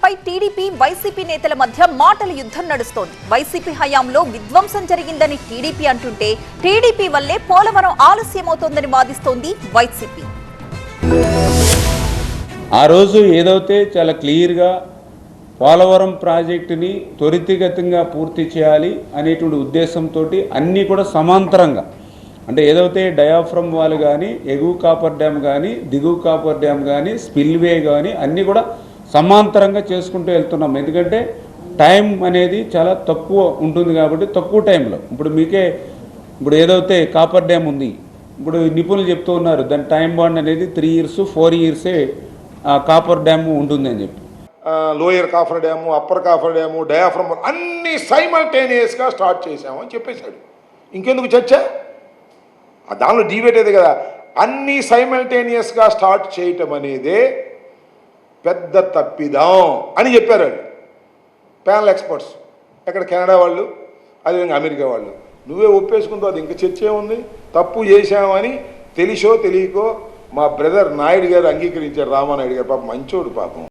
పోలవరంపై TDP YCP నేతల మధ్య మాటల యుద్ధం నడుస్తోంది. వైసీపీ హయాంలో విధ్వంసం జరిగిందని టీడీపీ అంటుంటే టీడీపీ వల్లే పోలవరం ఆలస్యమవుతోందని వాదిస్తోంది వైసీపీ. ఆ రోజు ఏదైతే చాలా క్లియర్గా పోలవరం ప్రాజెక్టుని త్వరితగతిగా పూర్తి చేయాలి అనేటువంటి ఉద్దేశంతో అన్నీ కూడా సమాంతరంగా, అంటే ఏదైతే డయాఫ్రమ్ వాల్ కానీ, ఎగువ కాపర్ డ్యామ్ కానీ, దిగువ కాపర్ డ్యామ్ కానీ, స్పిల్వే కానీ అన్నీ కూడా సమాంతరంగా చేసుకుంటూ వెళ్తున్నాం. ఎందుకంటే టైం అనేది చాలా తక్కువ ఉంటుంది కాబట్టి తక్కువ టైంలో ఇప్పుడు ఏదైతే కాపర్ డ్యామ్ ఉంది, ఇప్పుడు నిపుణులు చెప్తూ ఉన్నారు దాని టైం బాండ్ అనేది 3 years 4 years కాపర్ డ్యామ్ ఉంటుందని చెప్పి. Lower copper dam, upper copper dam, diaphragm అన్నీ సైమల్టేనియస్గా స్టార్ట్ చేసామని చెప్పేశాడు. ఇంకెందుకు చర్చ? దానిలో డిబేట్ అయితే కదా. అన్నీ సైమల్టేనియస్గా స్టార్ట్ చేయటం అనేదే పెద్ద తప్పిదాం అని చెప్పారు వాళ్ళు ప్యానల్ ఎక్స్పర్ట్స్. ఎక్కడ కెనడా వాళ్ళు, అదేవిధంగా అమెరికా వాళ్ళు. నువ్వే ఒప్పేసుకుందో అది ఇంకా చర్చ ఏముంది? తప్పు చేశామని తెలిసో తెలియకో మా బ్రదర్ నాయుడు గారు అంగీకరించారు. రామానాయుడు గారు పాపం మంచోడు పాపం.